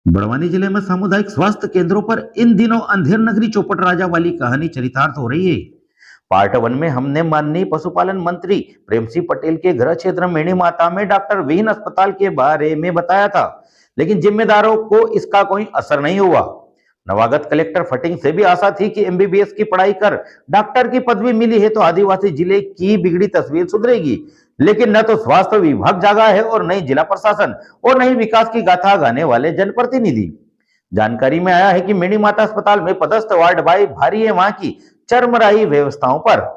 बड़वानी जिले में सामुदायिक स्वास्थ्य केंद्रों पर इन दिनों अंधेर नगरी चौपट राजा वाली कहानी चरितार्थ हो रही है। पार्ट 1 में हमने माननीय पशुपालन मंत्री प्रेम सिंह पटेल के गृह क्षेत्र मेणी माता में डॉक्टर विहीन अस्पताल के बारे में बताया था, लेकिन जिम्मेदारों को इसका कोई असर नहीं हुआ। नवागत कलेक्टर फटिंग से भी आशा थी कि एमबीबीएस की पढ़ाई कर डॉक्टर की पदवी मिली है तो आदिवासी जिले की बिगड़ी तस्वीर सुधरेगी, लेकिन न तो स्वास्थ्य विभाग जागा है और न ही जिला प्रशासन और न ही विकास की गाथा गाने वाले जनप्रतिनिधि। जानकारी में आया है कि मेणी माता अस्पताल में पदस्थ वार्ड भाई भारी है वहां की चरमराई व्यवस्थाओं पर।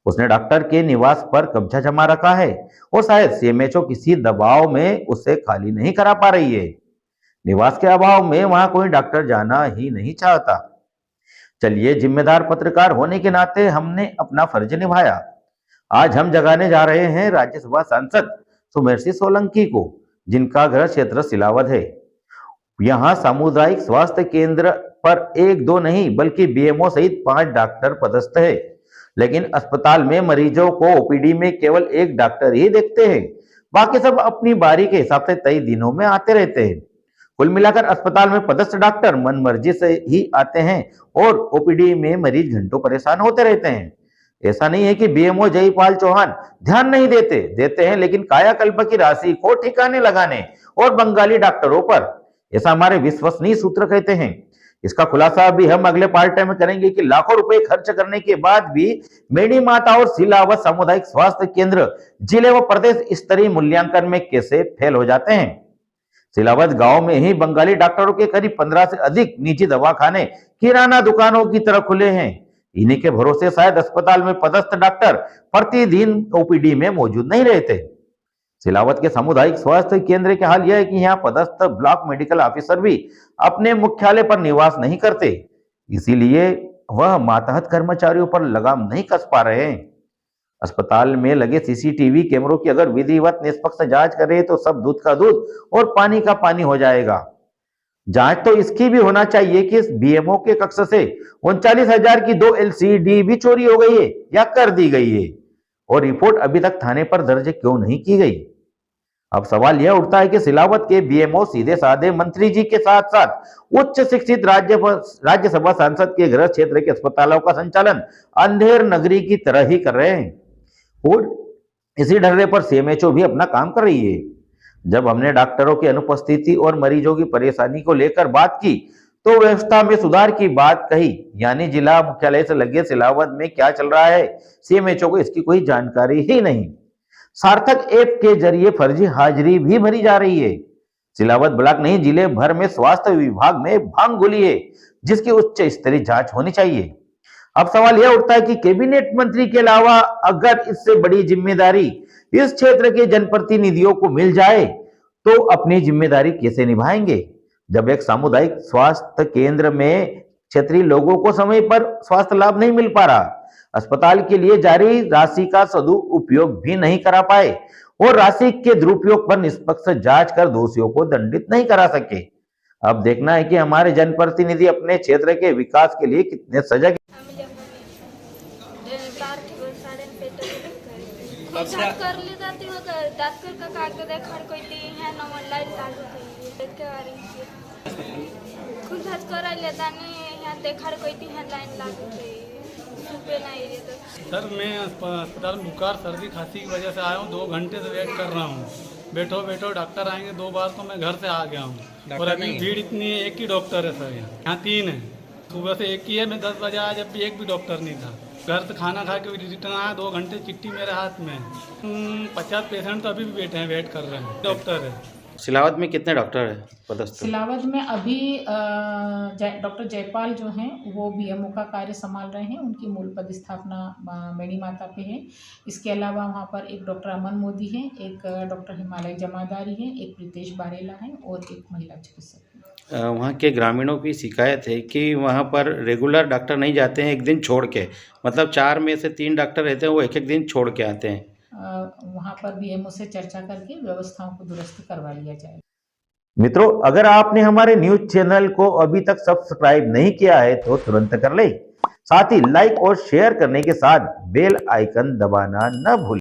उसने डॉक्टर के निवास पर कब्जा जमा रखा है और शायद सीएमएचओ किसी दबाव में उसे खाली नहीं करा पा रही है। निवास के अभाव में वहां कोई डॉक्टर जाना ही नहीं चाहता। चलिए, जिम्मेदार पत्रकार होने के नाते हमने अपना फर्ज निभाया। आज हम जगाने जा रहे हैं राज्यसभा सांसद सुमेर सिंह सोलंकी को, जिनका गृह क्षेत्र सिलावद है। यहाँ सामुदायिक स्वास्थ्य केंद्र पर 1-2 नहीं बल्कि बीएमओ सहित 5 डॉक्टर पदस्थ है, लेकिन अस्पताल में मरीजों को ओपीडी में केवल 1 डॉक्टर ही देखते हैं। बाकी सब अपनी बारी के हिसाब से तय दिनों में आते रहते हैं। कुल मिलाकर अस्पताल में पदस्थ डॉक्टर मन मर्जी से ही आते हैं और ओपीडी में मरीज घंटों परेशान होते रहते हैं। ऐसा नहीं है कि बीएमओ जयपाल चौहान ध्यान नहीं देते हैं, लेकिन कायाकल्प की राशि को ठिकाने लगाने और बंगाली डॉक्टरों पर, ऐसा हमारे विश्वसनीय सूत्र कहते हैं। इसका खुलासा भी हम अगले पार्ट में करेंगे कि लाखों रुपए खर्च करने के बाद भी मेणी माता और सिलावत सामुदायिक स्वास्थ्य केंद्र जिले व प्रदेश स्तरीय मूल्यांकन में कैसे फेल हो जाते हैं। सिलावत गांव में ही बंगाली डॉक्टरों के करीब 15 से अधिक निजी दवाखाने किराना दुकानों की तरह खुले हैं। इन्हीं के भरोसे शायद अस्पताल में पदस्थ डॉक्टर प्रतिदिन ओपीडी में मौजूद नहीं रहते। सिलावत के सामुदायिक स्वास्थ्य केंद्र के हाल यह है कि यहाँ पदस्थ ब्लॉक मेडिकल ऑफिसर भी अपने मुख्यालय पर निवास नहीं करते, इसीलिए वह मातहत कर्मचारियों पर लगाम नहीं कस पा रहे हैं। अस्पताल में लगे सीसीटीवी कैमरों की अगर विधिवत निष्पक्ष जांच करें तो सब दूध का दूध और पानी का पानी हो जाएगा। जांच तो इसकी भी होना चाहिए कि इस बीएमओ के कक्ष से 39,000 की 2 एलसीडी भी चोरी हो गई है या कर दी गई है, और रिपोर्ट अभी तक थाने पर दर्ज क्यों नहीं की गई। अब सवाल यह उठता है कि सिलावत के बीएमओ सीधे साधे मंत्री जी के साथ साथ उच्च शिक्षित राज्यसभा सांसद के गृह क्षेत्र के अस्पतालों का संचालन अंधेर नगरी की तरह ही कर रहे हैं, और इसी ढर्रे पर सीएमएचओ भी अपना काम कर रही है। जब हमने डॉक्टरों की अनुपस्थिति और मरीजों की परेशानी को लेकर बात की तो व्यवस्था में सुधार की बात कही, यानी जिला मुख्यालय से लगे सिलावत में क्या चल रहा है सीएमएचओ को इसकी कोई जानकारी ही नहीं। सार्थक ऐप के जरिए फर्जी हाजिरी भी भरी जा रही है। सिलावत ब्लॉक नहीं जिले भर में स्वास्थ्य विभाग में भांग घुली है, जिसकी उच्च स्तरीय जांच होनी चाहिए। अब सवाल यह उठता है कि कैबिनेट मंत्री के अलावा अगर इससे बड़ी जिम्मेदारी इस क्षेत्र के जनप्रतिनिधियों को मिल जाए तो अपनी जिम्मेदारी कैसे निभाएंगे, जब एक सामुदायिक स्वास्थ्य केंद्र में क्षेत्रीय लोगों को समय पर स्वास्थ्य लाभ नहीं मिल पा रहा, अस्पताल के लिए जारी राशि का सदुपयोग भी नहीं करा पाए और राशि के दुरुपयोग पर निष्पक्ष जांच कर दोषियों को दंडित नहीं करा सके। अब देखना है कि हमारे जनप्रतिनिधि अपने क्षेत्र के विकास के लिए कितने सजग। कर ले जाती हो डॉक्टर का कागज देखा कोई है ना ऑनलाइन लागू के बारे में खुद हज कर लेता नहीं यहाँ देखा कोई है लाइन लागू पे नहीं रे। तो सर मैं अस्पताल में बुखार सर्दी खांसी की वजह से आया हूँ, 2 घंटे से वेट कर रहा हूँ। बैठो डॉक्टर आएंगे 2 बार तो मैं घर से आ गया हूँ, और अभी भीड़ इतनी है, एक ही डॉक्टर है सर यहाँ 3 है। सुबह से एक ही है, मैं 10 बजे आया जब भी एक भी डॉक्टर नहीं था। घर से खाना खा के रिटर्न आया, 2 घंटे चिट्ठी मेरे हाथ में। 50 पेशेंट तो अभी भी बैठे हैं, वेट कर रहे हैं। डॉक्टर है सिलावत में कितने डॉक्टर है पदस्थ? सिलावत में अभी डॉक्टर जयपाल जो हैं वो बीएमओ का कार्य संभाल रहे हैं। उनकी मूल पदस्थापना मेणी माता पे है। इसके अलावा वहाँ पर एक डॉक्टर अमन मोदी हैं, एक डॉक्टर हिमालय जमादारी हैं, एक प्रीतेश बारेला हैं और एक महिला चिकित्सक हैं। वहाँ के ग्रामीणों की शिकायत है कि वहाँ पर रेगुलर डॉक्टर नहीं जाते हैं, एक दिन छोड़ के, मतलब 4 में से 3 डॉक्टर रहते हैं, वो एक दिन छोड़ के आते हैं। वहाँ पर बीएमओ से चर्चा करके व्यवस्थाओं को दुरुस्त करवा लिया जाए। मित्रों, अगर आपने हमारे न्यूज चैनल को अभी तक सब्सक्राइब नहीं किया है तो तुरंत कर ले, साथ ही लाइक और शेयर करने के साथ बेल आइकन दबाना न भूलें।